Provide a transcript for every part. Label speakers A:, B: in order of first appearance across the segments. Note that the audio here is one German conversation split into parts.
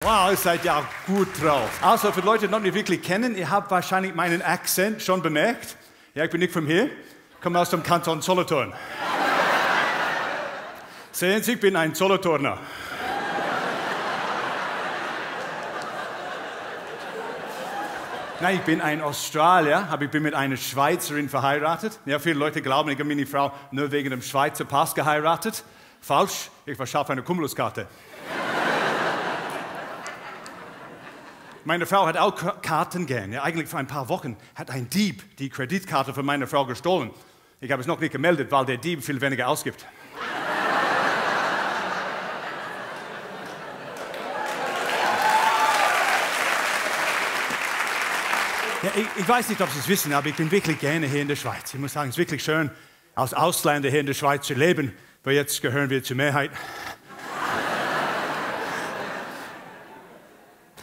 A: Wow, ihr seid ja gut drauf. Also für Leute, die noch nicht wirklich kennen, ihr habt wahrscheinlich meinen Akzent schon bemerkt. Ja, ich bin nicht von hier, ich komme aus dem Kanton Solothurn. Sehen Sie, ich bin ein Solothurner. Nein, ich bin ein Australier, aber ich bin mit einer Schweizerin verheiratet. Ja, viele Leute glauben, ich habe meine Frau nur wegen dem Schweizer Pass geheiratet. Falsch, ich verschaffe eine Cumuluskarte. Meine Frau hat auch Karten gern. Ja, eigentlich vor ein paar Wochen hat ein Dieb die Kreditkarte von meiner Frau gestohlen. Ich habe es noch nicht gemeldet, weil der Dieb viel weniger ausgibt. Ja, ich weiß nicht, ob Sie es wissen, aber ich bin wirklich gerne hier in der Schweiz. Ich muss sagen, es ist wirklich schön, als Ausländer hier in der Schweiz zu leben, weil jetzt gehören wir zur Mehrheit.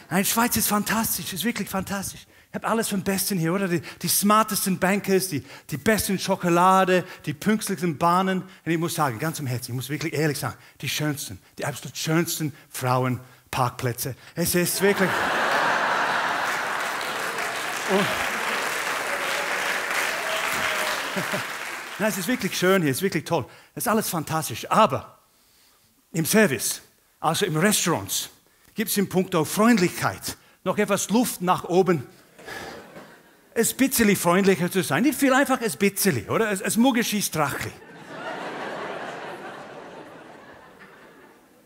A: Nein, die Schweiz ist fantastisch, ist wirklich fantastisch. Ich habe alles vom Besten hier, oder? Die smartesten Bankers, die besten Schokolade, die pünktlichsten Bahnen. Und ich muss sagen, ganz im Herzen, ich muss wirklich ehrlich sagen, die schönsten, die absolut schönsten Frauenparkplätze. Es ist wirklich... Nein, es ist wirklich schön hier, es ist wirklich toll. Es ist alles fantastisch. Aber im Service, also im Restaurants, gibt es in puncto Freundlichkeit noch etwas Luft nach oben. Es bisschen freundlicher zu sein. Nicht viel, einfach ein bisschen, oder? Es Muggeschiss Drachli.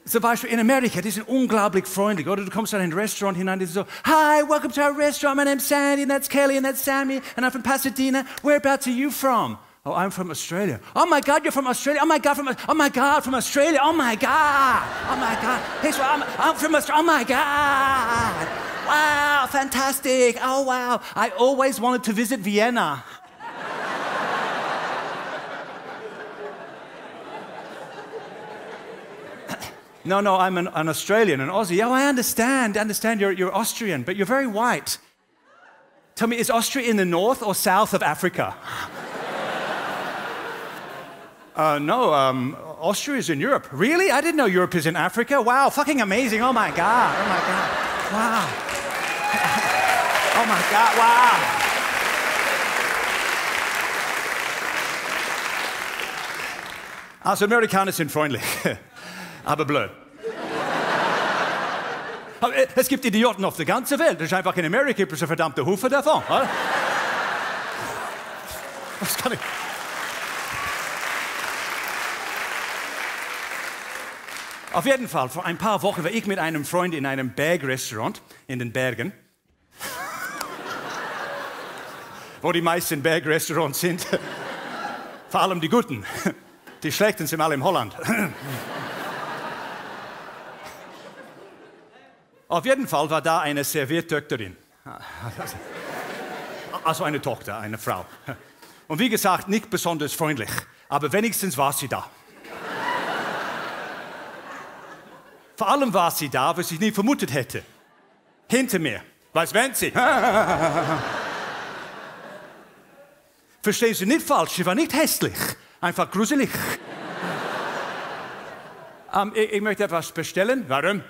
A: Zum Beispiel in Amerika, die sind unglaublich freundlich, oder? Du kommst in ein Restaurant hinein, die sind so, Hi, welcome to our restaurant, my name's Sandy, and that's Kelly, and that's Sammy, and I'm from Pasadena. Whereabouts are you from? Oh, I'm from Australia. Oh my God, you're from Australia. Oh my God, from Australia. Oh my God. Oh my God. Hey, so I'm from Australia. Oh my God. Wow, fantastic. Oh wow. I always wanted to visit Vienna. No, I'm an Australian, an Aussie. Oh, I understand. You're Austrian, but you're very white. Tell me, is Austria in the north or south of Africa? No, Austria is in Europe. Really? I didn't know Europe is in Africa. Wow, fucking amazing. Oh my God. Oh my God. Wow. Oh my God, wow. Also Amerikaner sind freundlich, aber blöd. Aber es gibt Idioten auf der ganzen Welt. Das ist einfach in Amerika gibt es eine verdammte Hufe davon. Oder? Was kann ich... Auf jeden Fall, vor ein paar Wochen war ich mit einem Freund in einem Bergrestaurant in den Bergen. Wo die meisten Bergrestaurants sind. Vor allem die guten. Die schlechten sind alle in Holland. Auf jeden Fall war da eine Serviertöchterin. Also eine Tochter, eine Frau. Und wie gesagt, nicht besonders freundlich. Aber wenigstens war sie da. Vor allem war sie da, was ich nie vermutet hätte. Hinter mir. Was wollen Sie? Verstehen Sie nicht falsch, sie war nicht hässlich. Einfach gruselig. Ich möchte etwas bestellen. Warum?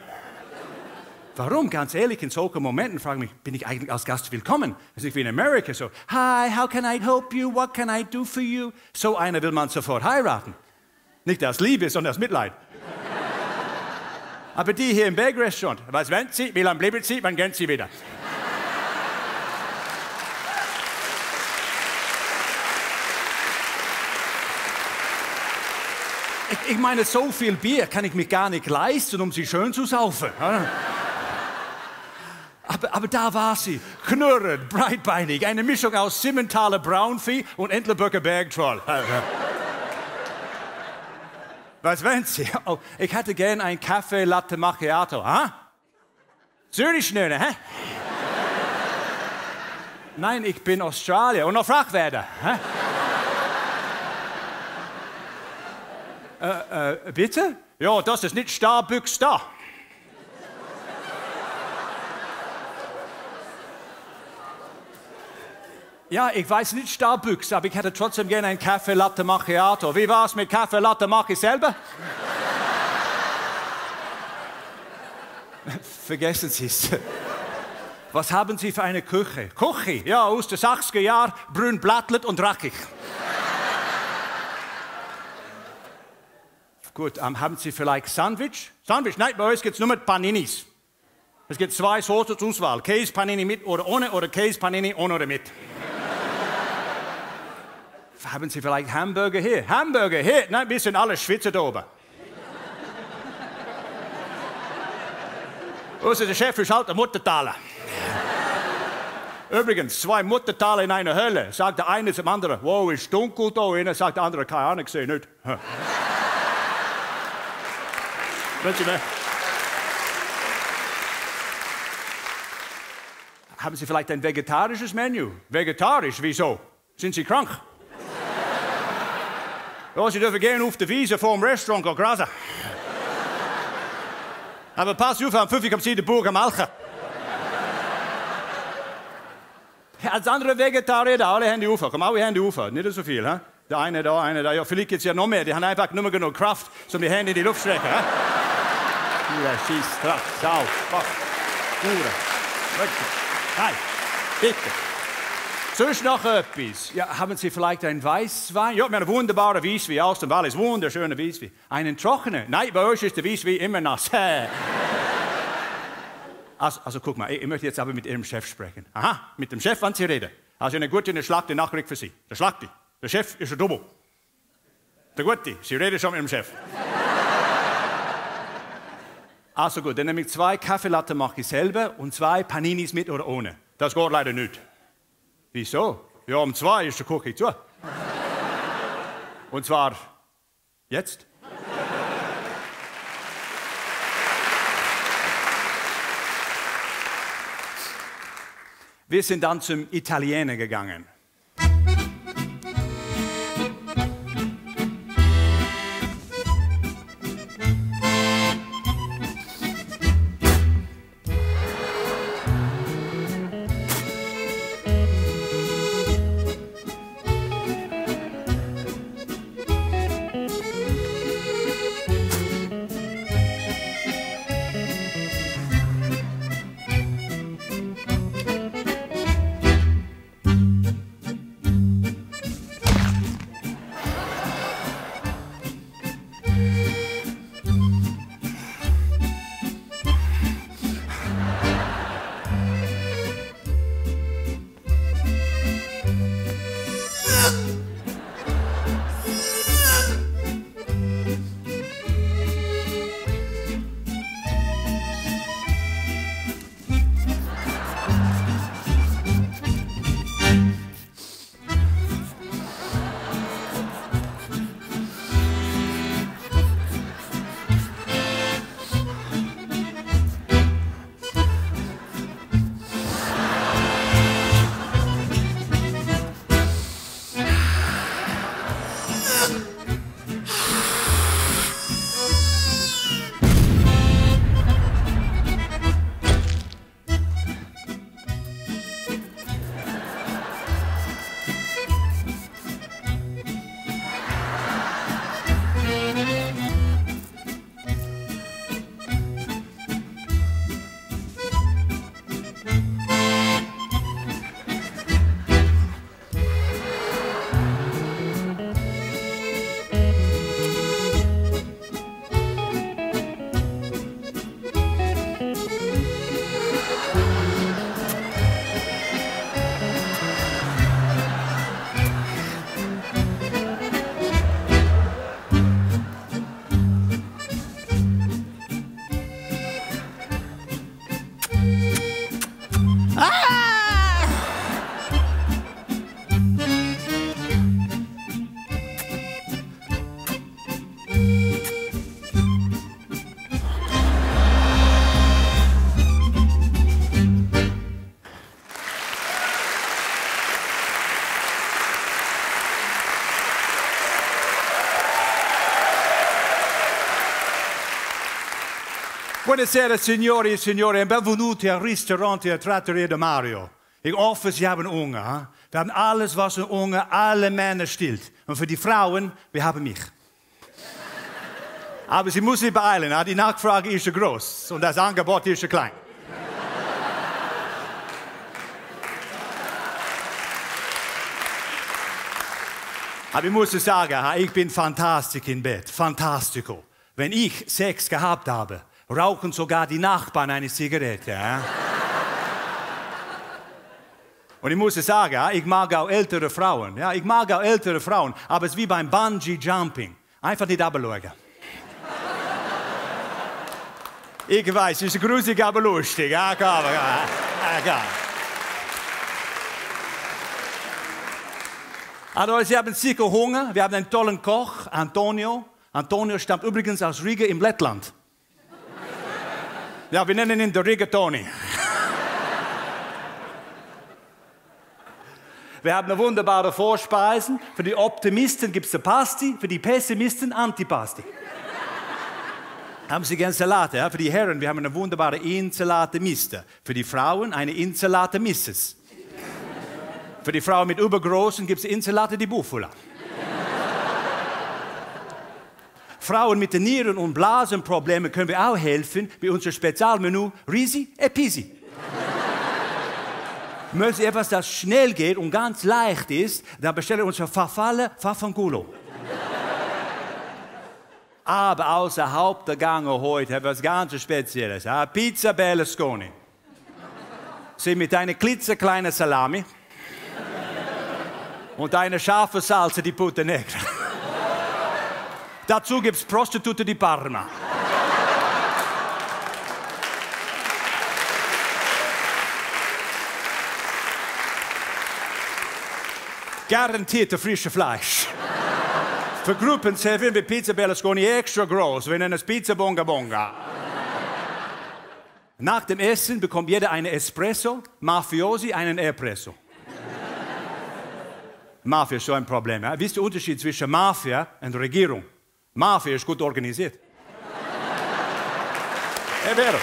A: Warum? Ganz ehrlich, in solchen Momenten frage ich mich, bin ich eigentlich als Gast willkommen? Das ist nicht wie in Amerika so, Hi, how can I help you? What can I do for you? So einer will man sofort heiraten. Nicht aus Liebe, sondern aus Mitleid. Aber die hier im Bergrestaurant, was wollen Sie? Wie lange bleiben Sie? Wann gehen Sie wieder? Ich meine, so viel Bier kann ich mir gar nicht leisten, um sie schön zu saufen. Aber da war sie, knurrend, breitbeinig, eine Mischung aus Simmentaler Braunvieh und Entlerböcker Bergtroll. Was wollen Sie? Oh, ich hätte gern ein Kaffee Latte Macchiato. Zürich nicht, hä? Nein, ich bin Australier und noch Frachwerder. Bitte? Ja, das ist nicht Starbucks da. Ja, ich weiß nicht Starbucks, aber ich hätte trotzdem gerne ein Kaffee Latte Macchiato. Wie war's mit Kaffee Latte Macchi selber? Vergessen Sie es. Was haben Sie für eine Küche? Küche, ja, aus den 60er Jahren, brün, blattlet und rackig. Gut, haben Sie vielleicht Sandwich? Sandwich? Nein, bei uns gibt es nur mit Paninis. Es gibt 2 Soßen zur Auswahl. Käse Panini mit oder Käse Panini ohne oder mit. Haben Sie vielleicht Hamburger hier? Hamburger hier? Nein, wir sind alle schwitzen da oben. Unser Chef ist halt der Muttertaler. Übrigens, 2 Muttertaler in einer Hölle. Sagt der eine zum anderen, wow, ist dunkel da innen. Sagt der andere, keine Ahnung, sehe nicht. Haben Sie vielleicht ein vegetarisches Menü? Vegetarisch, wieso? Sind Sie krank? Ja, Sie dürfen gerne auf der Wiese vor dem Restaurant gehen grasen. Aber pass auf, am 5 Uhr kommt Sie in den Burg melken. Als andere Vegetarier, da alle Hände auf. Komm, alle Hände auf. Nicht so viel, he? Der eine da. Ja, vielleicht gibt es ja noch mehr. Die haben einfach nicht mehr genug Kraft, um die Hände in die Luft zu strecken. Pura, schieß, Kraft, Sau, Bock, Pura, wirklich. Nein, bitte. Sonst noch etwas? Ja, haben Sie vielleicht einen Weißwein? Ja, wir haben einen wunderbaren Weißwein aus dem Wallis. Wunderschöner Weißwein. Einen trockenen? Nein, bei euch ist der Weißwein immer nass. Also guck mal, ich möchte jetzt aber mit Ihrem Chef sprechen. Aha, mit dem Chef wollen Sie reden. Also eine gute Schlagte Nachricht für Sie. Der Schlagte, der Chef ist ein Double. Der Gute, Sie reden schon mit dem Chef. Also gut, dann nehme ich 2 Kaffeelatte, mache ich selber und 2 Paninis mit oder ohne. Das geht leider nicht. Wieso? Ja, um 2 ist der Küche zu. Und zwar jetzt. Wir sind dann zum Italiener gegangen. Buonasera signori e signore, benvenuti al ristorante Trattoria de Mario. Ich hoffe, Sie haben Hunger. Hein? Wir haben alles, was ein Hunger alle Männer stillt. Und für die Frauen, wir haben mich. Aber Sie müssen sich beeilen, die Nachfrage ist schon groß und das Angebot ist schon klein. Aber ich muss sagen, ich bin fantastisch im Bett, fantastico. Wenn ich Sex gehabt habe, rauchen sogar die Nachbarn eine Zigarette. Ja? Und ich muss sagen, ich mag auch ältere Frauen. Ja, ich mag auch ältere Frauen, aber es ist wie beim Bungee-Jumping. Einfach nicht runterschauen. Ich weiß, es ist gruselig, aber lustig. Ja, komm. Also, Sie haben sicher Hunger. Wir haben einen tollen Koch, Antonio. Antonio stammt übrigens aus Riga im Lettland. Ja, wir nennen ihn der Rigatoni. Wir haben eine wunderbare Vorspeisen. Für die Optimisten gibt es eine Pasti, für die Pessimisten Antipasti. Haben Sie gern Salate? Ja? Für die Herren, wir haben eine wunderbare Insalate Mister. Für die Frauen eine Insalate Misses. Für die Frauen mit Übergroßen gibt es Insalate di Bufala. Frauen mit den Nieren- und Blasenproblemen können wir auch helfen bei unserem Spezialmenü Risi e Pisi. Möchten Sie etwas, das schnell geht und ganz leicht ist, dann bestellen wir unser Farfalle Farfanculo. Aber außer Hauptgang heute haben wir etwas ganz Spezielles. Pizza Berlusconi. Sie mit einer klitzekleinen Salami und einer scharfen Salsa di Putte Negra. Dazu gibt es Prostitute di Parma. Garantierte frische Fleisch. Für Gruppen servieren wir Pizza Berlusconi extra groß. Wir nennen es Pizza Bonga Bonga. Nach dem Essen bekommt jeder einen Espresso, Mafiosi einen Espresso. Mafia ist so ein Problem. Ja? Wisst ihr den Unterschied zwischen Mafia und Regierung? Mafia ist gut organisiert. È vero.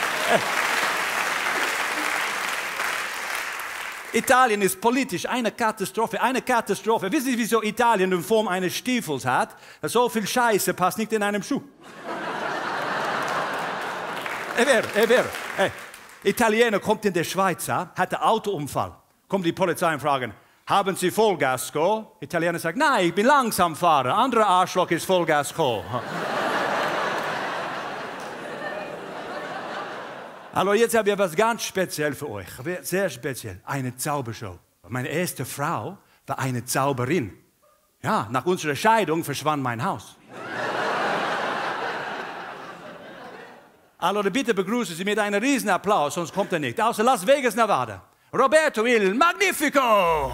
A: Italien ist politisch eine Katastrophe, eine Katastrophe. Wissen Sie, wieso Italien in Form eines Stiefels hat? So viel Scheiße passt nicht in einem Schuh. È vero. Italiener kommt in der Schweiz, hat einen Autounfall. Kommt die Polizei und fragen, haben Sie Vollgas gehabt? Italiener sagt, nein, ich bin langsam Fahrer. Anderer Arschloch ist Vollgas gehabt. Also jetzt habe ich etwas ganz speziell für euch. Sehr speziell. Eine Zaubershow. Meine erste Frau war eine Zauberin. Ja, nach unserer Scheidung verschwand mein Haus. Also bitte begrüßen Sie mit einem riesen Applaus, sonst kommt er nicht. Aus Las Vegas, Nevada. Roberto il Magnifico!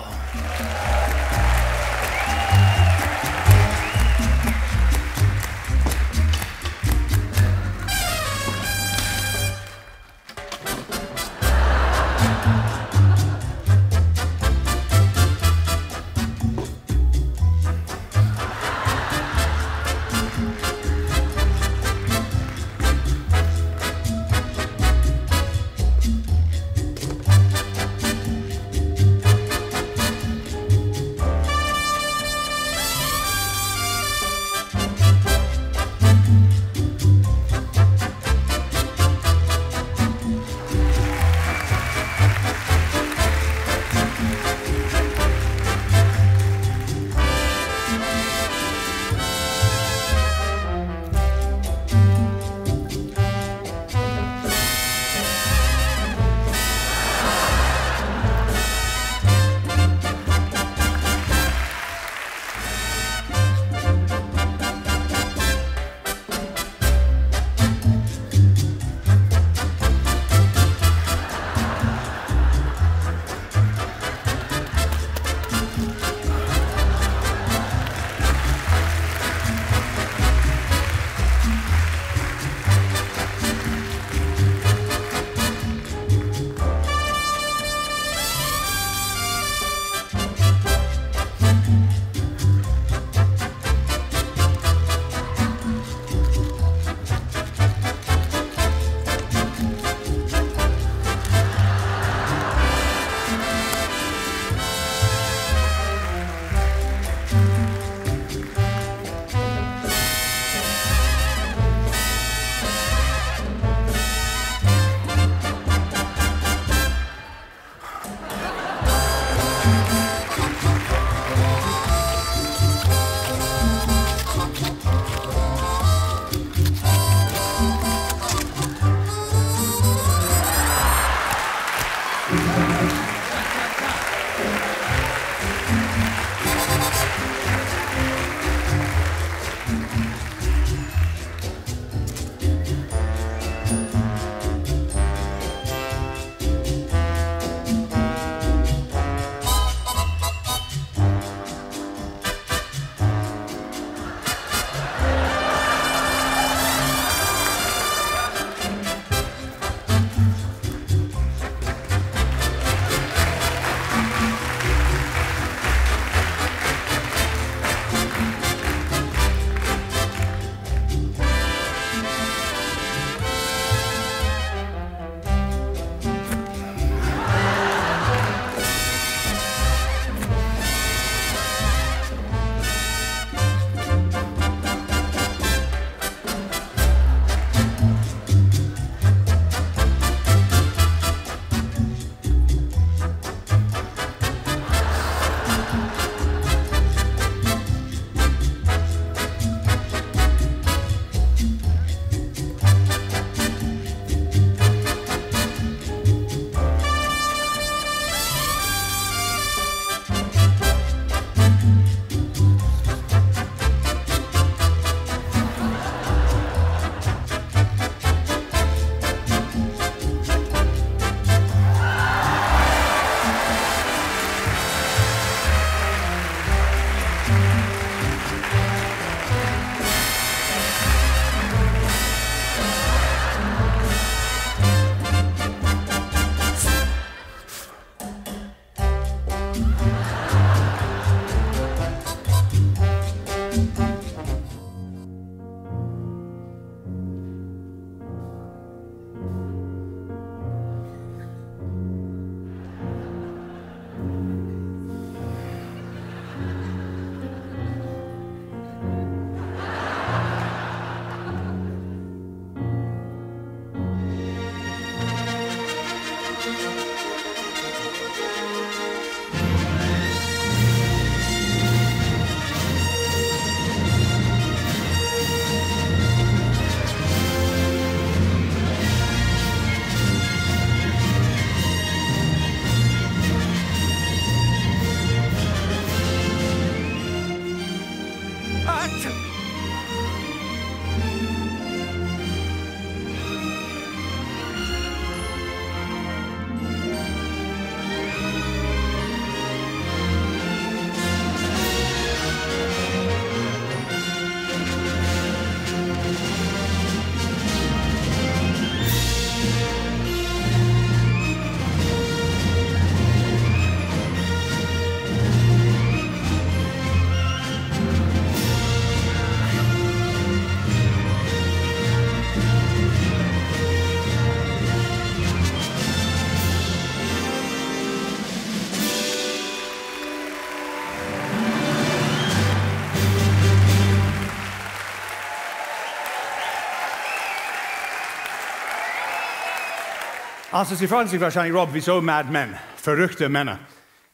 A: Also Sie fragen sich wahrscheinlich, Rob, wieso Mad Men? Verrückte Männer.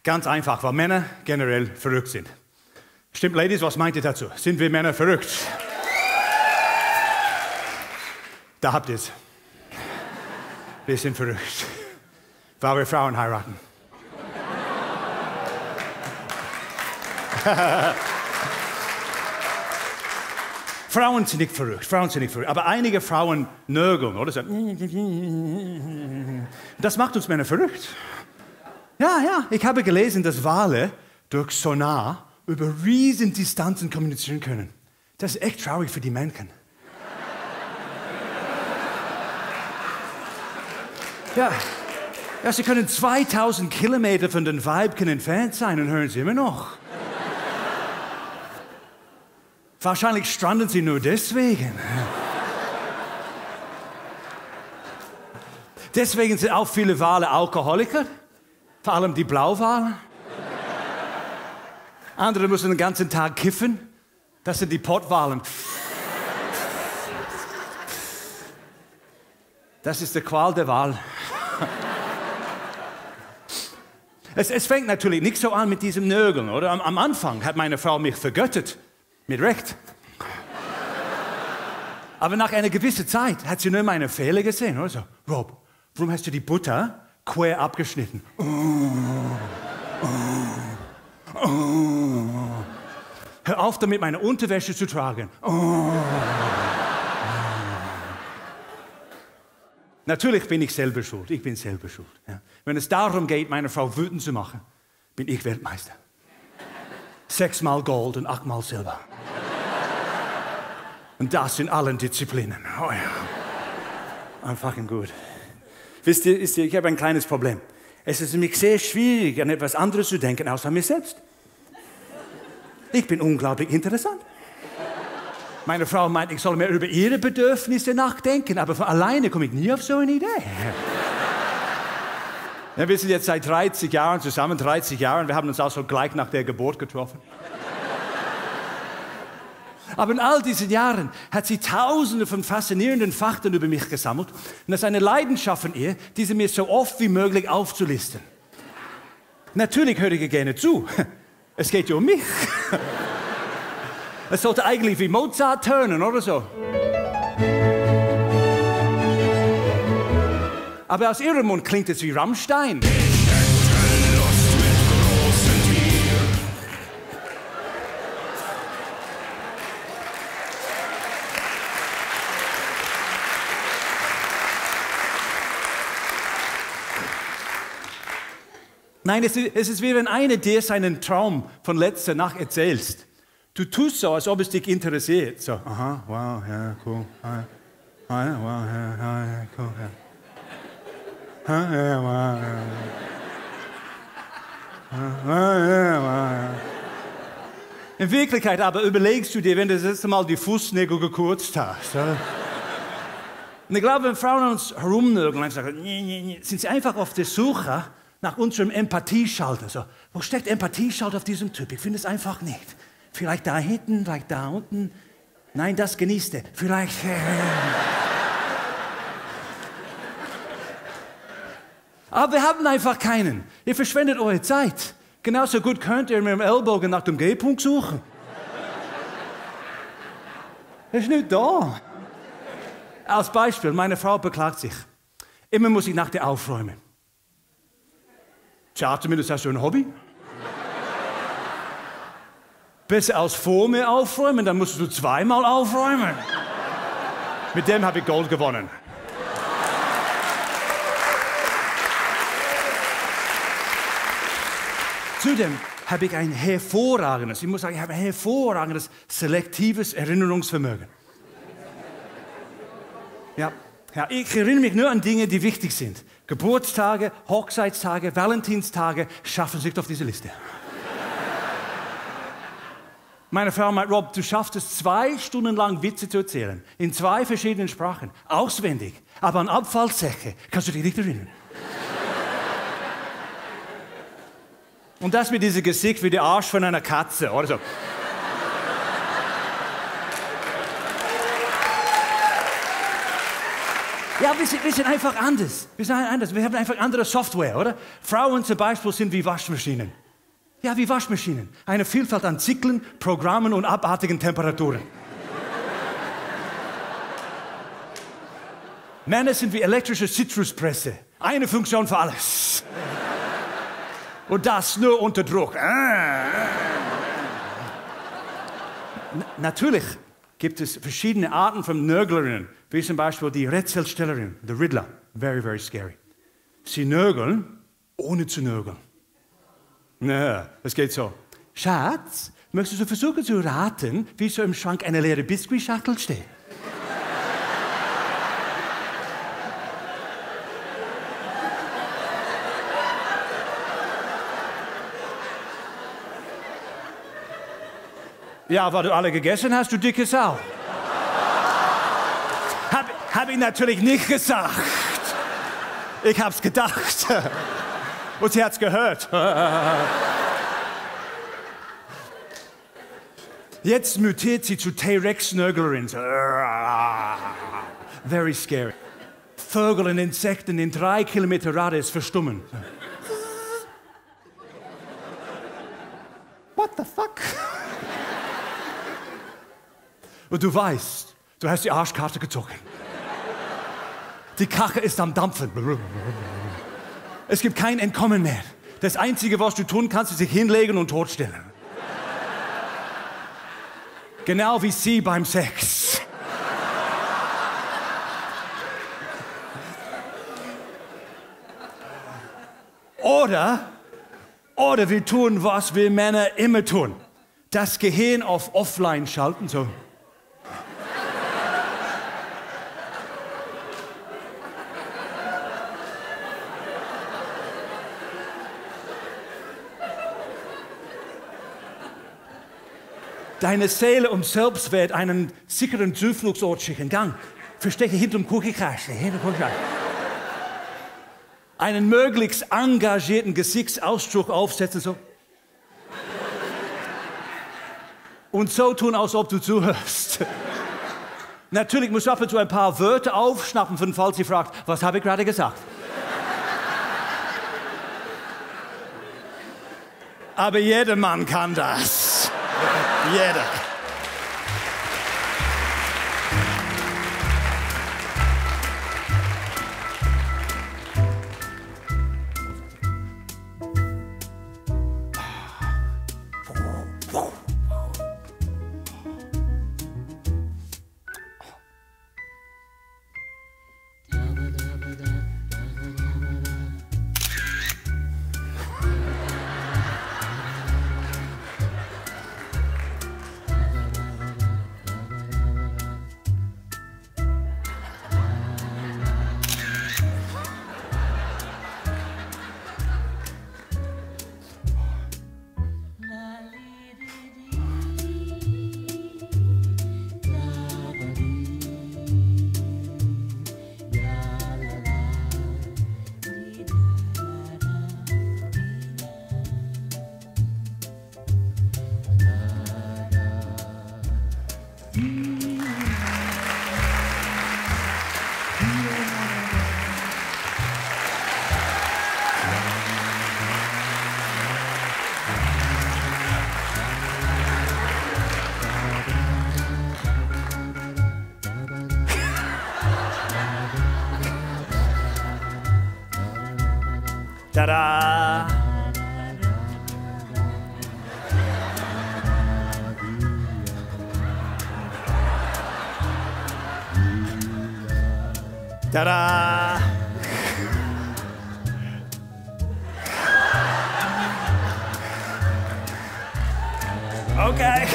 A: Ganz einfach, weil Männer generell verrückt sind. Stimmt, Ladies, was meint ihr dazu? Sind wir Männer verrückt? Da habt ihr es. Wir sind verrückt, weil wir Frauen heiraten. Frauen sind nicht verrückt, aber einige Frauen nörgeln, oder? Das macht uns Männer verrückt. Ja, ich habe gelesen, dass Wale durch Sonar über Riesendistanzen kommunizieren können. Das ist echt traurig für die Männchen. Ja, sie können 2000 Kilometer von den Weibchen entfernt sein und hören sie immer noch. Wahrscheinlich stranden sie nur deswegen. Deswegen sind auch viele Wale Alkoholiker, vor allem die Blauwale. Andere müssen den ganzen Tag kiffen, das sind die Pottwalen. Das ist die Qual der Wal. Es fängt natürlich nicht so an mit diesem Nörgeln, oder? Am Anfang hat meine Frau mich vergöttert. Mit Recht. Aber nach einer gewissen Zeit hat sie nur meine Fehler gesehen. Oder so, Rob, warum hast du die Butter quer abgeschnitten? Hör auf damit, meine Unterwäsche zu tragen. Natürlich bin ich selber schuld. Ich bin selber schuld. Ja. Wenn es darum geht, meine Frau wütend zu machen, bin ich Weltmeister. 6-mal Gold und 8-mal Silber. Und das in allen Disziplinen. Oh ja. I'm fucking good. Wisst ihr, ich habe ein kleines Problem. Es ist für mich sehr schwierig, an etwas anderes zu denken, außer mir selbst. Ich bin unglaublich interessant. Meine Frau meint, ich soll mehr über ihre Bedürfnisse nachdenken, aber von alleine komme ich nie auf so eine Idee. Ja, wir sind jetzt seit 30 Jahren zusammen, 30 Jahre. Wir haben uns auch so gleich nach der Geburt getroffen. Aber in all diesen Jahren hat sie Tausende von faszinierenden Fakten über mich gesammelt. Und das ist eine Leidenschaft von ihr, diese mir so oft wie möglich aufzulisten. Natürlich höre ich ihr gerne zu. Es geht ja um mich. Es sollte eigentlich wie Mozart tönen, oder so. Aber aus ihrem Mund klingt es wie Rammstein. Nein, es ist wie wenn einer dir seinen Traum von letzter Nacht erzählst. Du tust so, als ob es dich interessiert. So, aha, wow, ja, cool. Ah, ja, wow, ja, cool, ja. Ah, ja, wow, ja. In Wirklichkeit aber überlegst du dir, wenn du das letzte Mal die Fußnägel gekürzt hast. Oder? Und ich glaube, wenn Frauen uns herumnörgeln und sagen, sind sie einfach auf der Suche nach unserem Empathieschalter. So, wo steckt Empathieschalter auf diesem Typ? Ich finde es einfach nicht. Vielleicht da hinten, vielleicht da unten. Nein, das genießt er. Vielleicht... Aber wir haben einfach keinen. Ihr verschwendet eure Zeit. Genauso gut könnt ihr mit dem Ellbogen nach dem G-Punkt suchen. Er ist nicht da. Als Beispiel, meine Frau beklagt sich. Immer muss ich nach dir aufräumen. Tja, zumindest hast du ein Hobby. Besser als vor mir aufräumen, dann musst du 2-mal aufräumen. Mit dem habe ich Gold gewonnen. Zudem habe ich ein hervorragendes, ich muss sagen, ich habe ein hervorragendes selektives Erinnerungsvermögen. Ja, ich erinnere mich nur an Dinge, die wichtig sind. Geburtstage, Hochzeitstage, Valentinstage schaffen sich auf diese Liste. Meine Frau meint, Rob, du schaffst es 2 Stunden lang Witze zu erzählen. In 2 verschiedenen Sprachen. Auswendig. Aber an Abfallsäcke kannst du dich nicht erinnern. Und das mit diesem Gesicht wie der Arsch von einer Katze, oder so. Ja, wir sind einfach anders. Wir sind anders. Wir haben einfach andere Software, oder? Frauen zum Beispiel sind wie Waschmaschinen. Ja, wie Waschmaschinen. Eine Vielfalt an Zyklen, Programmen und abartigen Temperaturen. Männer sind wie elektrische Zitruspresse. Eine Funktion für alles. Und das nur unter Druck. Natürlich gibt es verschiedene Arten von Nörglerinnen, wie zum Beispiel die Rätselstellerin, the Riddler. Very, very scary. Sie nörgeln, ohne zu nörgeln. Ja, es geht so. Schatz, möchtest du versuchen zu raten, wie so im Schrank eine leere Biskuitschachtel steht? Ja, weil du alle gegessen hast, du dicke Sau. Hab ich natürlich nicht gesagt. Ich hab's gedacht. Und sie hat's gehört. Jetzt mutiert sie zu T-Rex-Nörglerin. Very scary. Vögel und Insekten in 3 Kilometer Radius verstummen. What the fuck? Und du weißt, du hast die Arschkarte gezogen. Die Kacke ist am Dampfen. Es gibt kein Entkommen mehr. Das Einzige, was du tun kannst, ist sich hinlegen und totstellen. Genau wie sie beim Sex. Oder wir tun, was wir Männer immer tun. Das Gehirn auf Offline schalten, so. Deine Seele und Selbstwert einen sicheren Zufluchtsort schicken. Gang, verstecke hinterm Kuchenkasten. Einen möglichst engagierten Gesichtsausdruck aufsetzen. So. Und so tun, als ob du zuhörst. Natürlich musst du ab und zu ein paar Wörter aufschnappen, für den Fall sie fragt, was habe ich gerade gesagt? Aber jeder Mann kann das. Jeder. Tada! Tada! Okay.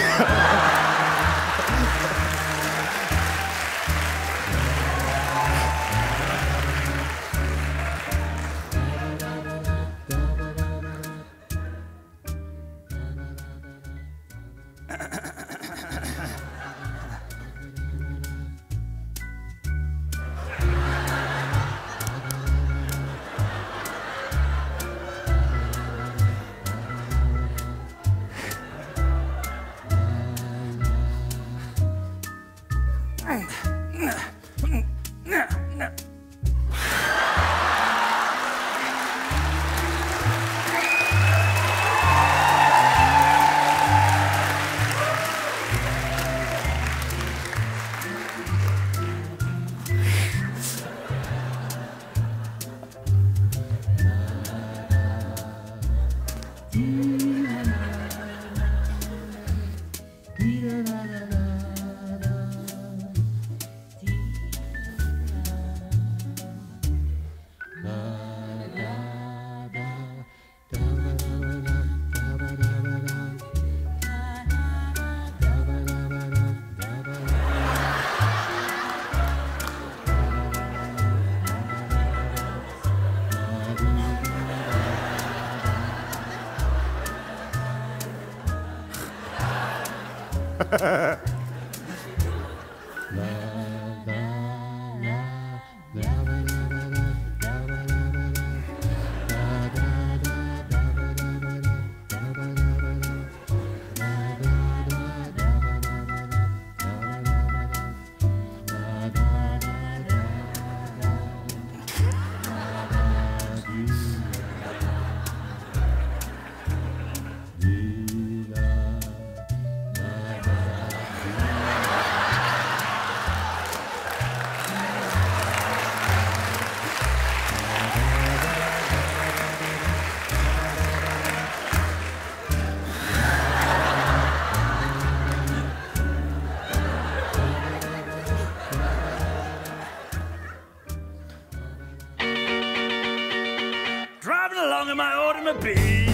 A: Driving along in my automobile,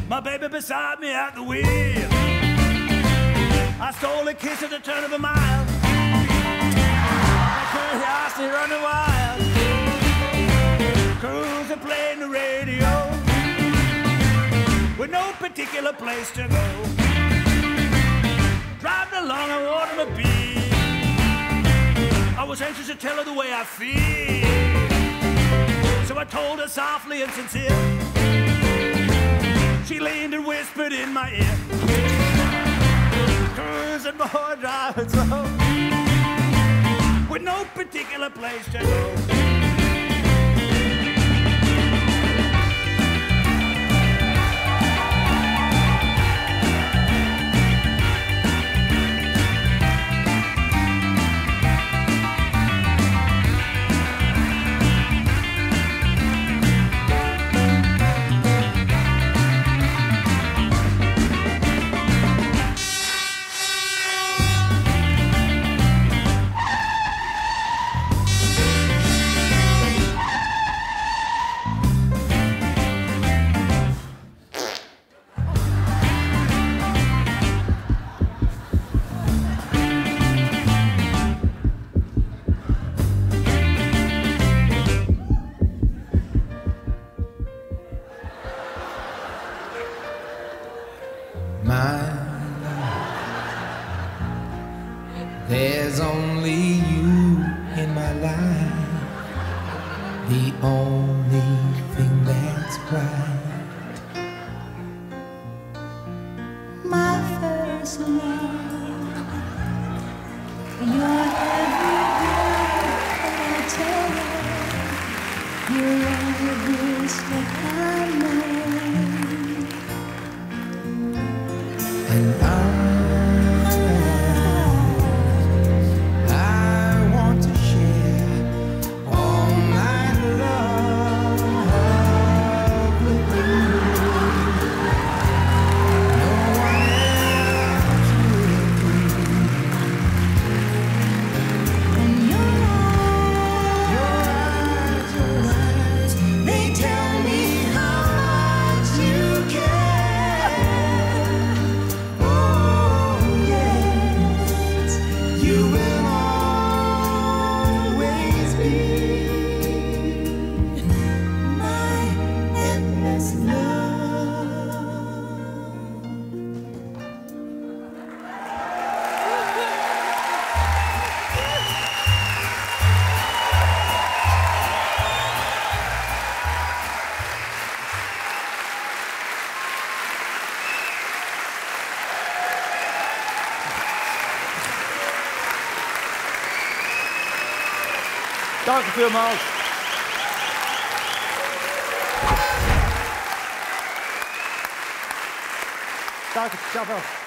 A: my baby beside me at the wheel. I stole a kiss at the turn of a mile. My curiosity running wild. Cruising, playing the radio, with no particular place to go. Driving along an automobile, I was anxious to tell her the way I feel. So I told her softly and sincere. She leaned and whispered in my ear. Cruising, boy, driving slow, with no particular place to go.
B: There's only you in my life, the only thing that's right.
C: My first love, you're everywhere, and I tell you, you're every step I make.
B: And I want to share all my love with you. No one else will.
C: And your eyes, they tell me how much you care. Oh yes, you will always be my endless love.
A: Danke vielmals. Danke, ciao.